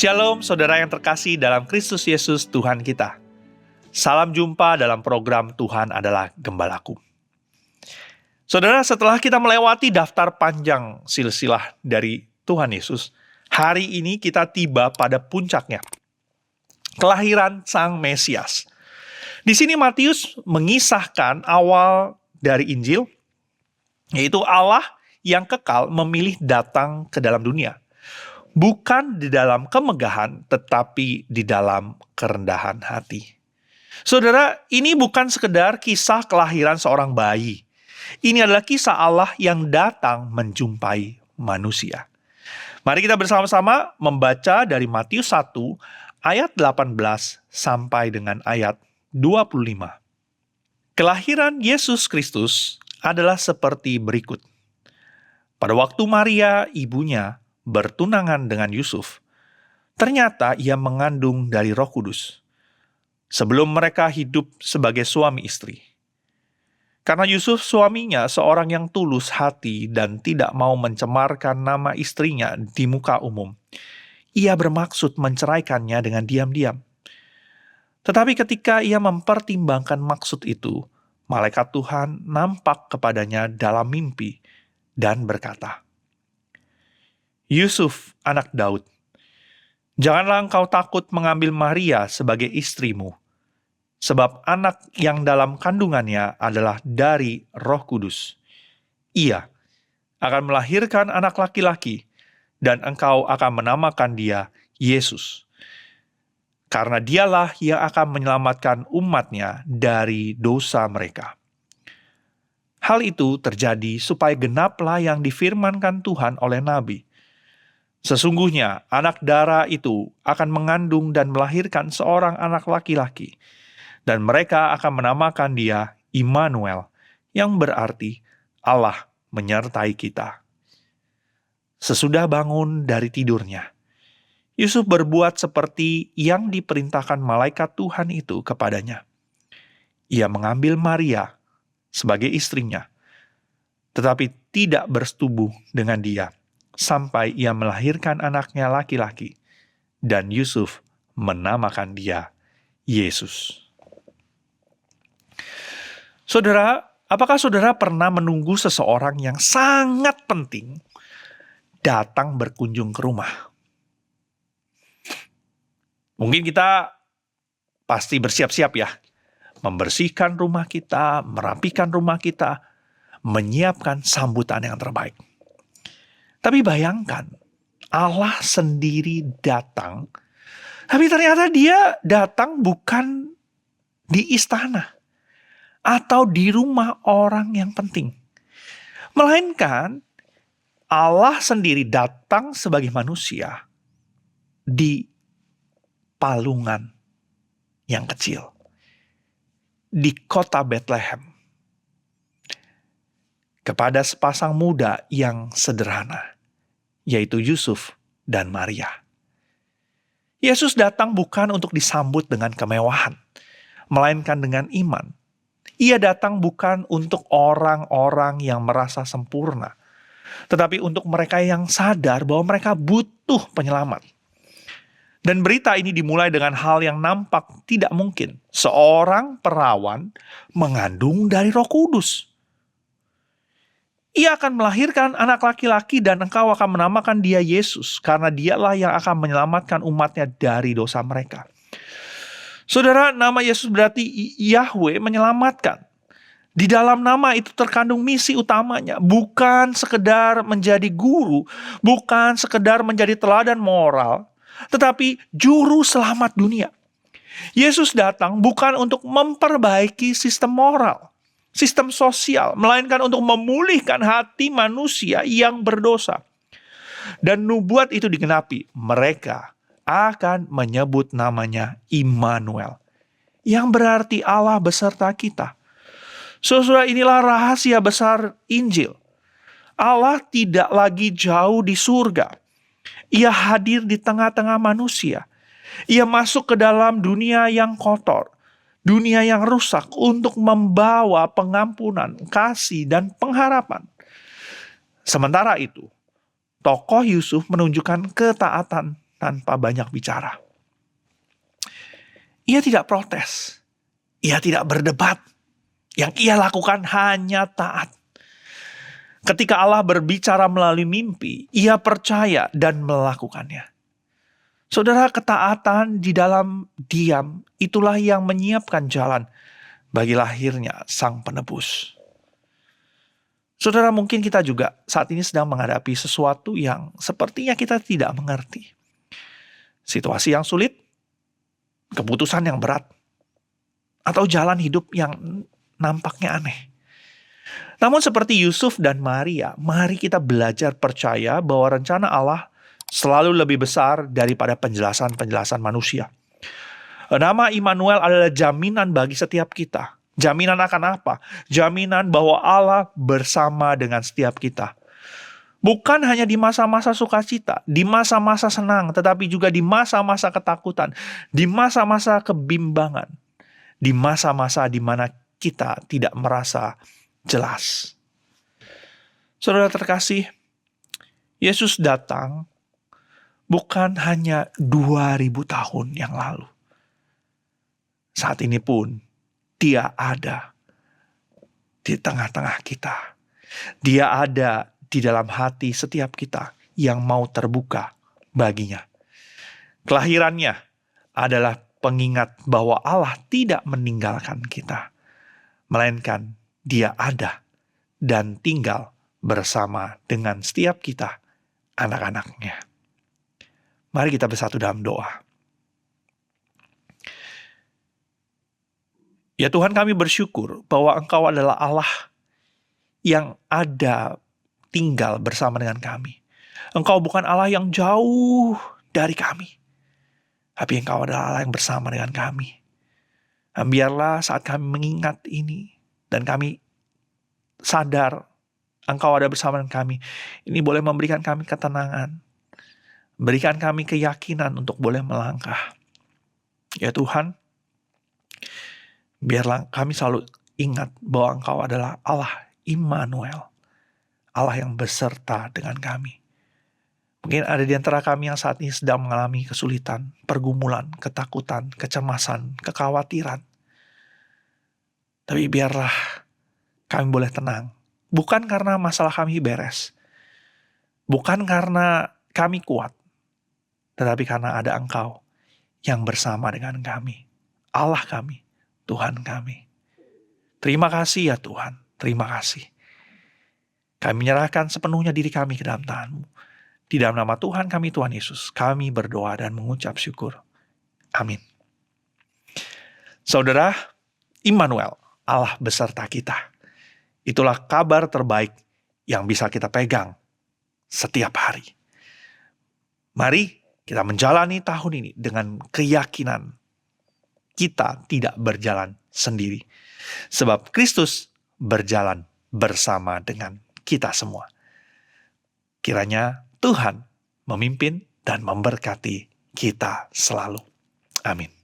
Shalom saudara yang terkasih dalam Kristus Yesus Tuhan kita. Salam jumpa dalam program Tuhan adalah Gembalaku. Saudara, setelah kita melewati daftar panjang silsilah dari Tuhan Yesus, hari ini kita tiba pada puncaknya. Kelahiran Sang Mesias. Di sini Matius mengisahkan awal dari Injil, yaitu Allah yang kekal memilih datang ke dalam dunia. Bukan di dalam kemegahan, tetapi di dalam kerendahan hati. Saudara, ini bukan sekedar kisah kelahiran seorang bayi. Ini adalah kisah Allah yang datang menjumpai manusia. Mari kita bersama-sama membaca dari Matius 1, ayat 18 sampai dengan ayat 25. Kelahiran Yesus Kristus adalah seperti berikut. Pada waktu Maria, ibunya, bertunangan dengan Yusuf, ternyata ia mengandung dari Roh Kudus sebelum mereka hidup sebagai suami istri. Karena Yusuf suaminya seorang yang tulus hati dan tidak mau mencemarkan nama istrinya di muka umum, ia bermaksud menceraikannya dengan diam-diam. Tetapi ketika ia mempertimbangkan maksud itu, malaikat Tuhan nampak kepadanya dalam mimpi dan berkata, "Yusuf, anak Daud, janganlah engkau takut mengambil Maria sebagai istrimu, sebab anak yang dalam kandungannya adalah dari Roh Kudus. Ia akan melahirkan anak laki-laki, dan engkau akan menamakan dia Yesus, karena dialah yang akan menyelamatkan umatnya dari dosa mereka." Hal itu terjadi supaya genaplah yang difirmankan Tuhan oleh Nabi. Sesungguhnya anak darah itu akan mengandung dan melahirkan seorang anak laki-laki, dan mereka akan menamakan dia Immanuel, yang berarti Allah menyertai kita. Sesudah bangun dari tidurnya, Yusuf berbuat seperti yang diperintahkan malaikat Tuhan itu kepadanya. Ia mengambil Maria sebagai istrinya, tetapi tidak bersetubuh dengan dia sampai ia melahirkan anaknya laki-laki, dan Yusuf menamakan dia Yesus. Saudara, apakah saudara pernah menunggu seseorang yang sangat penting datang berkunjung ke rumah? Mungkin kita pasti bersiap-siap ya, membersihkan rumah kita, merapikan rumah kita, menyiapkan sambutan yang terbaik. Tapi bayangkan, Allah sendiri datang, tapi ternyata dia datang bukan di istana atau di rumah orang yang penting. Melainkan, Allah sendiri datang sebagai manusia di palungan yang kecil, di kota Bethlehem, kepada sepasang muda yang sederhana, yaitu Yusuf dan Maria. Yesus datang bukan untuk disambut dengan kemewahan, melainkan dengan iman. Ia datang bukan untuk orang-orang yang merasa sempurna, tetapi untuk mereka yang sadar bahwa mereka butuh penyelamat. Dan berita ini dimulai dengan hal yang nampak tidak mungkin. Seorang perawan mengandung dari Roh Kudus. Ia akan melahirkan anak laki-laki dan engkau akan menamakan dia Yesus, karena dialah yang akan menyelamatkan umatnya dari dosa mereka. Saudara, nama Yesus berarti Yahweh menyelamatkan. Di dalam nama itu terkandung misi utamanya, bukan sekedar menjadi guru, bukan sekedar menjadi teladan moral, tetapi juru selamat dunia. Yesus datang bukan untuk memperbaiki sistem moral, sistem sosial, melainkan untuk memulihkan hati manusia yang berdosa. Dan nubuat itu digenapi, mereka akan menyebut namanya Immanuel, yang berarti Allah beserta kita. Saudara, inilah rahasia besar Injil. Allah tidak lagi jauh di surga. Ia hadir di tengah-tengah manusia. Ia masuk ke dalam dunia yang kotor, dunia yang rusak, untuk membawa pengampunan, kasih, dan pengharapan. Sementara itu, tokoh Yusuf menunjukkan ketaatan tanpa banyak bicara. Ia tidak protes. Ia tidak berdebat. Yang ia lakukan hanya taat. Ketika Allah berbicara melalui mimpi, ia percaya dan melakukannya. Saudara, ketaatan di dalam diam, itulah yang menyiapkan jalan bagi lahirnya Sang Penebus. Saudara, mungkin kita juga saat ini sedang menghadapi sesuatu yang sepertinya kita tidak mengerti. Situasi yang sulit, keputusan yang berat, atau jalan hidup yang nampaknya aneh. Namun seperti Yusuf dan Maria, mari kita belajar percaya bahwa rencana Allah selalu lebih besar daripada penjelasan-penjelasan manusia. Nama Immanuel adalah jaminan bagi setiap kita. Jaminan akan apa? Jaminan bahwa Allah bersama dengan setiap kita. Bukan hanya di masa-masa sukacita, di masa-masa senang, tetapi juga di masa-masa ketakutan, di masa-masa kebimbangan, di masa-masa di mana kita tidak merasa jelas. Saudara terkasih, Yesus datang bukan hanya 2000 tahun yang lalu. Saat ini pun Dia ada di tengah-tengah kita. Dia ada di dalam hati setiap kita yang mau terbuka baginya. Kelahirannya adalah pengingat bahwa Allah tidak meninggalkan kita, melainkan Dia ada dan tinggal bersama dengan setiap kita, anak-anaknya. Mari kita bersatu dalam doa. Ya Tuhan, kami bersyukur bahwa Engkau adalah Allah yang ada tinggal bersama dengan kami. Engkau bukan Allah yang jauh dari kami, tapi Engkau adalah Allah yang bersama dengan kami. Dan biarlah saat kami mengingat ini, dan kami sadar Engkau ada bersama dengan kami, ini boleh memberikan kami ketenangan, berikan kami keyakinan untuk boleh melangkah. Ya Tuhan, biarlah kami selalu ingat bahwa Engkau adalah Allah Immanuel, Allah yang beserta dengan kami. Mungkin ada di antara kami yang saat ini sedang mengalami kesulitan, pergumulan, ketakutan, kecemasan, kekhawatiran. Tapi biarlah kami boleh tenang. Bukan karena masalah kami beres. Bukan karena kami kuat. Tetapi karena ada Engkau yang bersama dengan kami. Allah kami, Tuhan kami. Terima kasih ya Tuhan. Terima kasih. Kami menyerahkan sepenuhnya diri kami ke dalam tangan-Mu. Di dalam nama Tuhan kami, Tuhan Yesus, kami berdoa dan mengucap syukur. Amin. Saudara, Immanuel, Allah beserta kita. Itulah kabar terbaik yang bisa kita pegang setiap hari. Mari kita menjalani tahun ini dengan keyakinan kita tidak berjalan sendiri. Sebab Kristus berjalan bersama dengan kita semua. Kiranya Tuhan memimpin dan memberkati kita selalu. Amin.